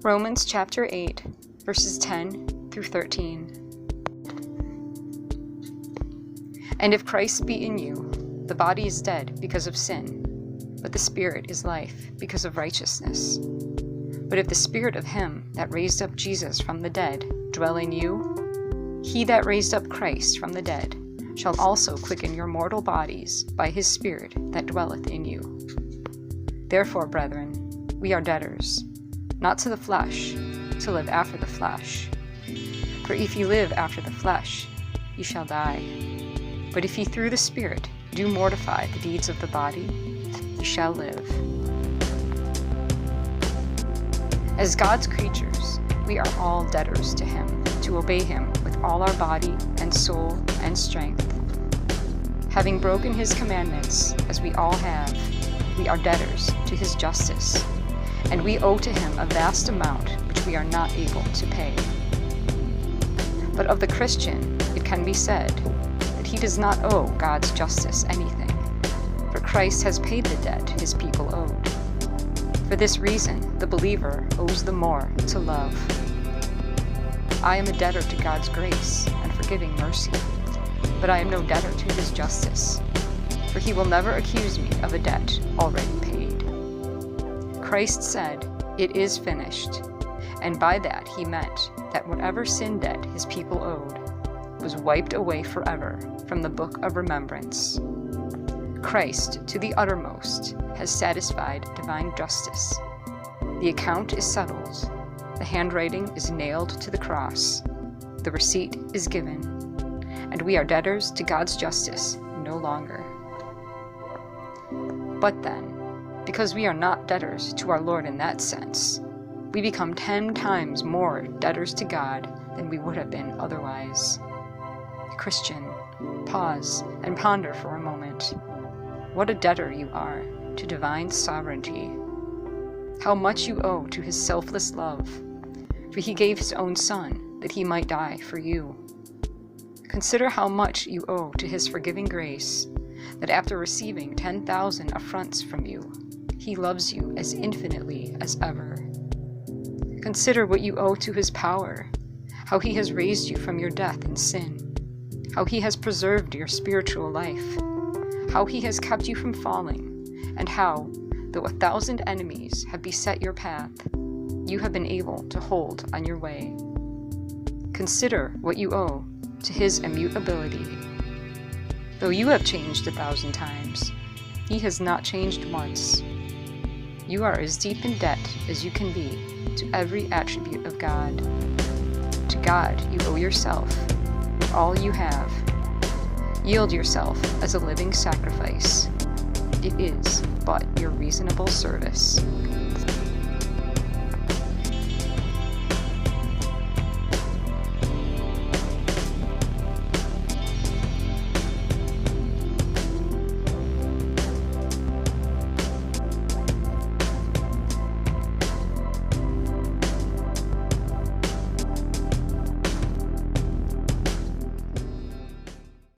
Romans chapter 8, verses 10 through 13. And if Christ be in you, the body is dead because of sin, but the Spirit is life because of righteousness. But if the Spirit of him that raised up Jesus from the dead dwell in you, he that raised up Christ from the dead shall also quicken your mortal bodies by his Spirit that dwelleth in you. Therefore, brethren, we are debtors, not to the flesh, to live after the flesh. For if ye live after the flesh, ye shall die. But if ye through the Spirit do mortify the deeds of the body, ye shall live. As God's creatures, we are all debtors to him, to obey him with all our body and soul and strength. Having broken his commandments, as we all have, we are debtors to his justice, and we owe to him a vast amount which we are not able to pay. But of the Christian, it can be said that he does not owe God's justice anything, for Christ has paid the debt his people owed. For this reason, the believer owes the more to love. I am a debtor to God's grace and forgiving mercy, but I am no debtor to his justice, for he will never accuse me of a debt already paid. Christ said, "It is finished," and by that he meant that whatever sin debt his people owed was wiped away forever from the book of remembrance. Christ, to the uttermost, has satisfied divine justice. The account is settled. The handwriting is nailed to the cross. The receipt is given. And we are debtors to God's justice no longer. But then, because we are not debtors to our Lord in that sense, we become 10 times more debtors to God than we would have been otherwise. Christian, pause and ponder for a moment. What a debtor you are to divine sovereignty. How much you owe to his selfless love, for he gave his own Son that he might die for you. Consider how much you owe to his forgiving grace, that after receiving 10,000 affronts from you, he loves you as infinitely as ever. Consider what you owe to his power, how he has raised you from your death in sin, how he has preserved your spiritual life, how he has kept you from falling, and how, though 1,000 enemies have beset your path, you have been able to hold on your way. Consider what you owe to his immutability. Though you have changed 1,000 times, he has not changed once. You are as deep in debt as you can be to every attribute of God. To God you owe yourself, with all you have. Yield yourself as a living sacrifice. It is but your reasonable service.